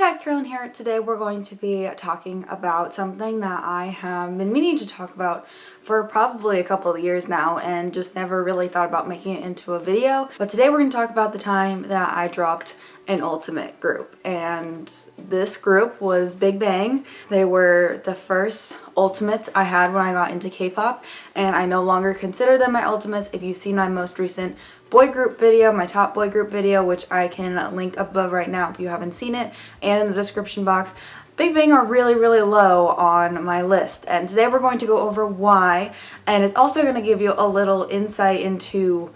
Hey guys, Carolyn here. Today we're going to be talking about something that I have been meaning to talk about for probably a couple of years now and just never really thought about making it into a video. But today we're going to talk about the time that I dropped an ultimate group, and this group was BIGBANG. They were the first ultimates I had when I got into K-pop, and I no longer consider them my ultimates. If you've seen my most recent boy group video, my top boy group video, which I can link above right now if you haven't seen it, and in the description box, BIGBANG are really low on my list. And today we're going to go over why, and it's also going to give you a little insight into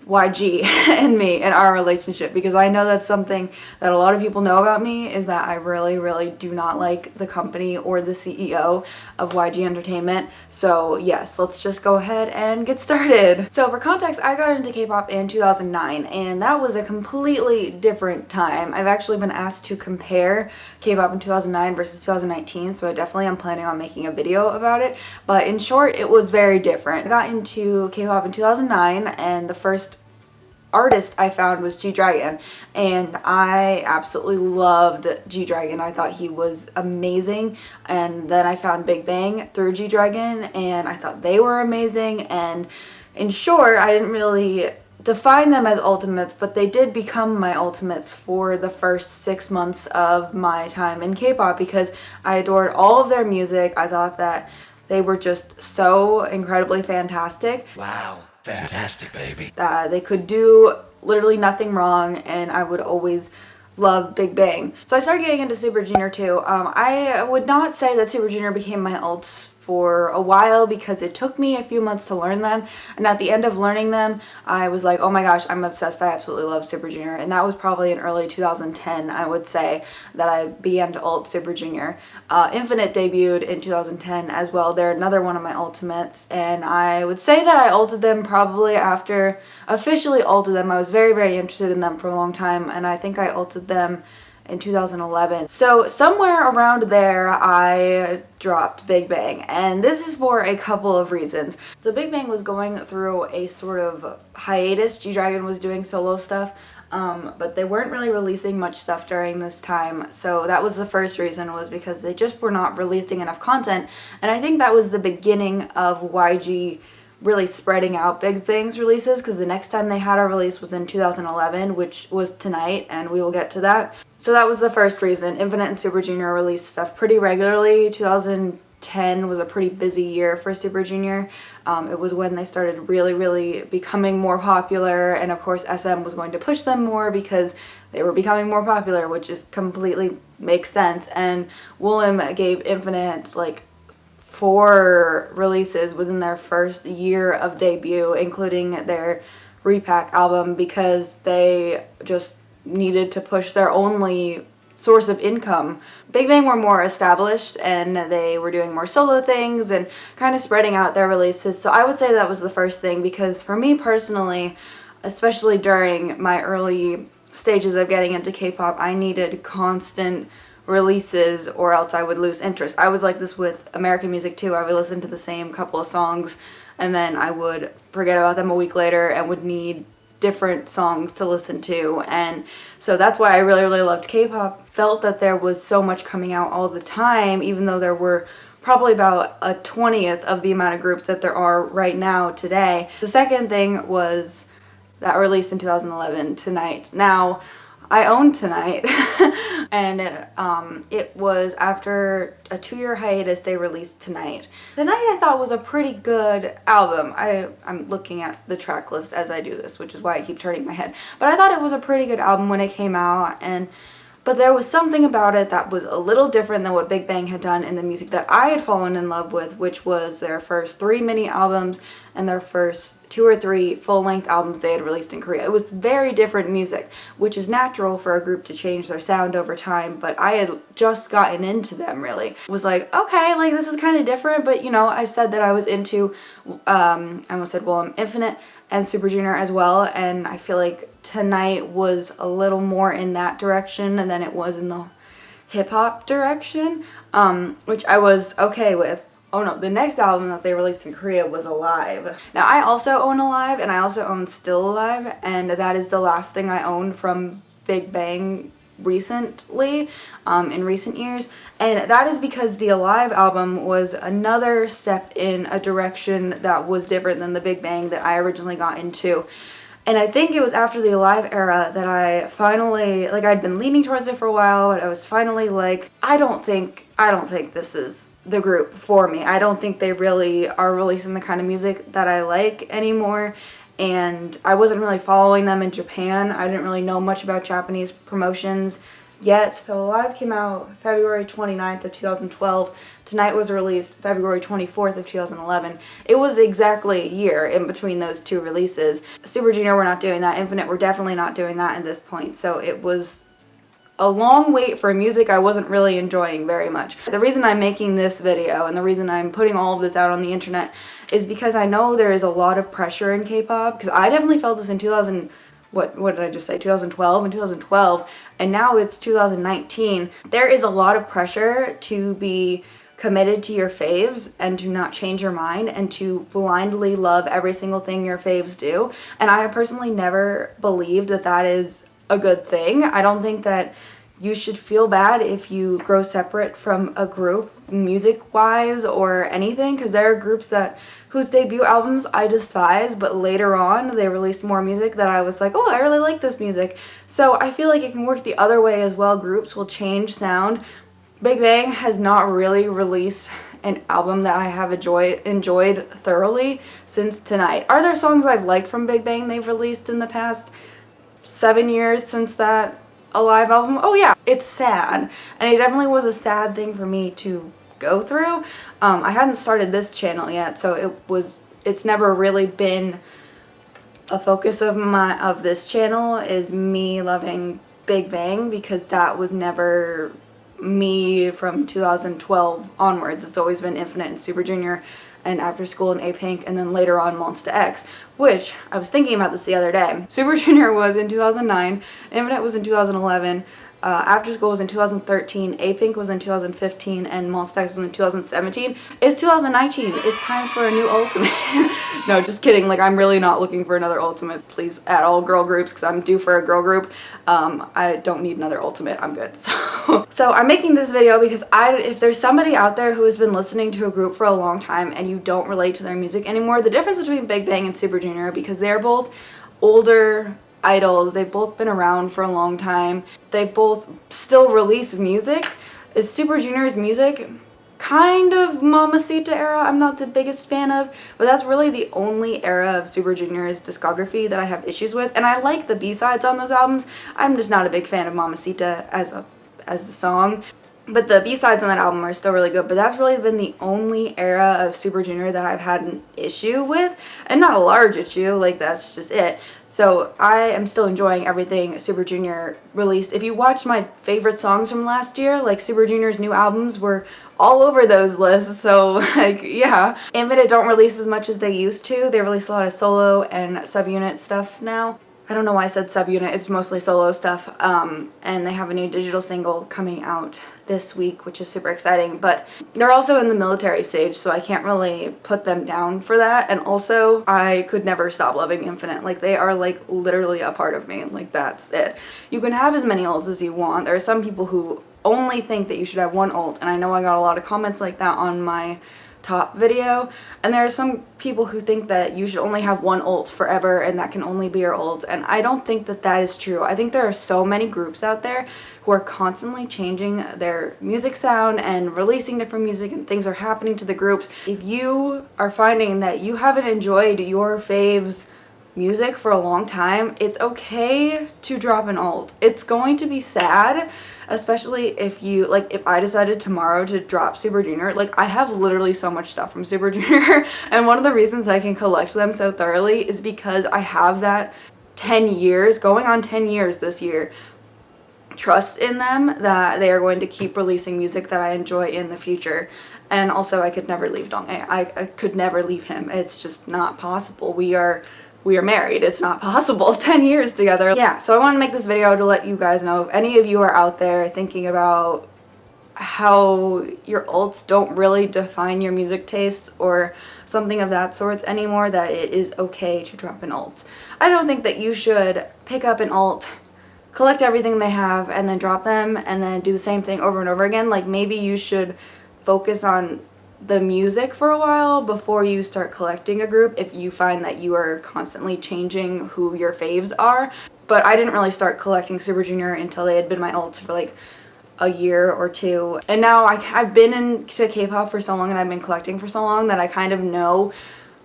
YG and me and our relationship, because I know that's something that a lot of people know about me, is that I really do not like the company or the CEO of YG Entertainment. So yes, let's just go ahead and get started. So for context, I got into K-pop in 2009, and that was a completely different time. I've actually been asked to compare K-pop in 2009 versus 2019, so I definitely am planning on making a video about it. But in short, it was very different. I got into K-pop in 2009, and the first artist I found was G-Dragon, and I absolutely loved G-Dragon. I thought he was amazing, and then I found BIGBANG through G-Dragon, and I thought they were amazing. And in short, I didn't really define them as ultimates, but they did become my ultimates for the first 6 months of my time in K-pop, because I adored all of their music. I thought that they were just so incredibly fantastic. Wow. Fantastic, baby. They could do literally nothing wrong, and I would always love BIGBANG. So I started getting into Super Junior too. I would not say that Super Junior became my ults for a while, because it took me a few months to learn them, and at the end of learning them I was like, oh my gosh, I'm obsessed. I absolutely love Super Junior. And that was probably in early 2010, I would say, that I began to ult Super Junior. Infinite debuted in 2010 as well. They're another one of my ultimates, and I would say that I ulted them probably after officially ulted them. I was very interested in them for a long time, and I think I ulted them in 2011. So somewhere around there I dropped BIGBANG, and this is for a couple of reasons. So BIGBANG was going through a sort of hiatus. G-Dragon was doing solo stuff, but they weren't really releasing much stuff during this time. So that was the first reason, was because they just were not releasing enough content, and I think that was the beginning of YG really spreading out BIGBANG's releases, because the next time they had a release was in 2011, which was Tonight, and we will get to that. So that was the first reason. Infinite and Super Junior released stuff pretty regularly. 2010 was a pretty busy year for Super Junior. It was when they started really becoming more popular, and of course SM was going to push them more because they were becoming more popular, which is completely makes sense. And Woollim gave Infinite like 4 releases within their first year of debut, including their Repack album, because they just needed to push their only source of income. BIGBANG were more established, and they were doing more solo things and kind of spreading out their releases. So I would say that was the first thing, because for me personally, especially during my early stages of getting into K-pop, I needed constant releases or else I would lose interest. I was like this with American music too. I would listen to the same couple of songs and then I would forget about them a week later and would need different songs to listen to. And so that's why I really loved K-pop. Felt that there was so much coming out all the time, even though there were probably about a 20th of the amount of groups that there are right now today. The second thing was that released in 2011, Tonight. Now, I own Tonight, and it was after a 2-year hiatus they released Tonight. Tonight I thought was a pretty good album. I'm looking at the track list as I do this, which is why I keep turning my head. But I thought it was a pretty good album when it came out, but there was something about it that was a little different than what BIGBANG had done in the music that I had fallen in love with, which was their first 3 mini albums and their first 2 or 3 full-length albums they had released in Korea. It was very different music, which is natural for a group to change their sound over time, but I had just gotten into them really. Was like, okay, like this is kind of different, but you know, I said that I was into, I almost said, well, I'm Infinite and Super Junior as well, and I feel like Tonight was a little more in that direction than it was in the hip-hop direction, which I was okay with. Oh no, the next album that they released in Korea was Alive. Now I also own Alive, and I also own Still Alive, and that is the last thing I owned from BIGBANG recently, in recent years, and that is because the Alive album was another step in a direction that was different than the Big Bang that I originally got into. And I think it was after the Alive era that I finally, like, I'd been leaning towards it for a while, but I was finally like, I don't think this is the group for me. I don't think they really are releasing the kind of music that I like anymore. And I wasn't really following them in Japan. I didn't really know much about Japanese promotions yet. So Alive came out February 29th of 2012. Tonight was released February 24th of 2011. It was exactly a year in between those two releases. Super Junior were not doing that. Infinite were definitely not doing that at this point. So it was a long wait for music I wasn't really enjoying very much. The reason I'm making this video and the reason I'm putting all of this out on the internet is because I know there is a lot of pressure in K-pop, because I definitely felt this in 2012 and 2012, and now it's 2019. There is a lot of pressure to be committed to your faves and to not change your mind and to blindly love every single thing your faves do. And I personally never believed that that is a good thing. I don't think that you should feel bad if you grow separate from a group music-wise or anything, because there are groups whose debut albums I despise, but later on they released more music that I was like, oh, I really like this music. So I feel like it can work the other way as well. Groups will change sound. Big Bang has not really released an album that I have enjoyed thoroughly since Tonight. Are there songs I've liked from Big Bang they've released in the past 7 years since that Alive album? Oh yeah, it's sad, and it definitely was a sad thing for me to go through. I hadn't started this channel yet, so it's never really been a focus of this channel is me loving Big Bang, because that was never me from 2012 onwards. It's always been Infinite and Super Junior and After School and A-Pink, and then later on Monsta X, which I was thinking about this the other day. Super Junior was in 2009, Infinite was in 2011, After School was in 2013, A-Pink was in 2015, and Monsta X was in 2017. It's 2019. It's time for a new Ultimate. No, just kidding. Like, I'm really not looking for another Ultimate. Please add all girl groups, because I'm due for a girl group. I don't need another Ultimate. I'm good. So I'm making this video because if there's somebody out there who has been listening to a group for a long time and you don't relate to their music anymore, the difference between Big Bang and Super Junior, because they're both older idols, they've both been around for a long time, they both still release music, is Super Junior's music kind of Mamacita era I'm not the biggest fan of, but that's really the only era of Super Junior's discography that I have issues with, and I like the B-sides on those albums. I'm just not a big fan of Mamacita as the song. But the B-sides on that album are still really good, but that's really been the only era of Super Junior that I've had an issue with, and not a large issue, like that's just it. So I am still enjoying everything Super Junior released. If you watch my favorite songs from last year, like Super Junior's new albums were all over those lists, so like, yeah. Infinite don't release as much as they used to. They release a lot of solo and subunit stuff now. I don't know why I said subunit, it's mostly solo stuff, and they have a new digital single coming out this week, which is super exciting, but they're also in the military stage, so I can't really put them down for that, and also, I could never stop loving Infinite. Like, they are, like, literally a part of me, like, that's it. You can have as many ults as you want. There are some people who only think that you should have one ult, and I know I got a lot of comments like that on my top video, and there are some people who think that you should only have one ult forever and that can only be your ult, and I don't think that that is true. I think there are so many groups out there who are constantly changing their music sound and releasing different music, and things are happening to the groups. If you are finding that you haven't enjoyed your faves music for a long time, it's okay to drop an ult. It's going to be sad, especially if you, like, if I decided tomorrow to drop Super Junior, like, I have literally so much stuff from Super Junior, and one of the reasons I can collect them so thoroughly is because I have that 10 years, going on 10 years this year, trust in them that they are going to keep releasing music that I enjoy in the future. And also, I could never leave Donghae. I could never leave him. It's just not possible. We are married. It's not possible. 10 years together. Yeah, so I want to make this video to let you guys know if any of you are out there thinking about how your ults don't really define your music tastes or something of that sort anymore, that it is okay to drop an ult. I don't think that you should pick up an ult, collect everything they have and then drop them and then do the same thing over and over again. Like, maybe you should focus on the music for a while before you start collecting a group if you find that you are constantly changing who your faves are. But I didn't really start collecting Super Junior until they had been my ults for like a year or two. And now I've been into K-pop for so long and I've been collecting for so long that I kind of know,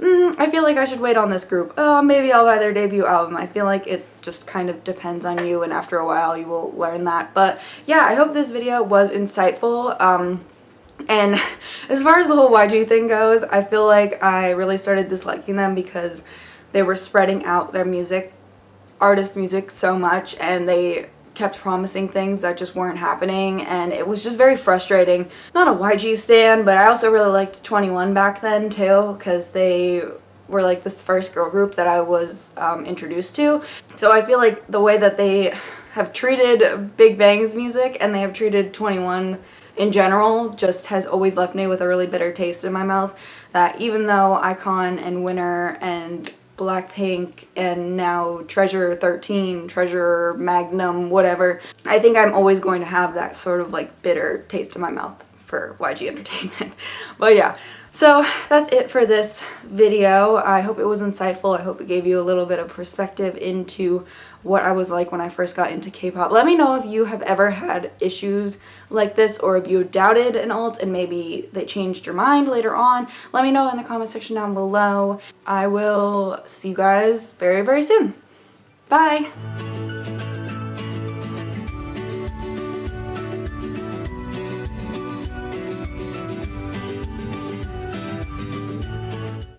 I feel like I should wait on this group. Oh, maybe I'll buy their debut album. I feel like it just kind of depends on you, and after a while you will learn that. But yeah, I hope this video was insightful. And as far as the whole YG thing goes, I feel like I really started disliking them because they were spreading out their music, artist music, so much, and they kept promising things that just weren't happening, and it was just very frustrating. Not a YG stan, but I also really liked 21 back then too, because they were like this first girl group that I was introduced to. So I feel like the way that they have treated Big Bang's music and they have treated 21 in general just has always left me with a really bitter taste in my mouth, that even though iKON and Winner and Blackpink and now Treasure 13, Treasure Magnum, whatever, I think I'm always going to have that sort of like bitter taste in my mouth for YG Entertainment. But yeah, so that's it for this video. I hope it was insightful. I hope it gave you a little bit of perspective into what I was like when I first got into K-pop. Let me know if you have ever had issues like this, or if you doubted an alt and maybe they changed your mind later on. Let me know in the comment section down below. I will see you guys very, very soon. Bye!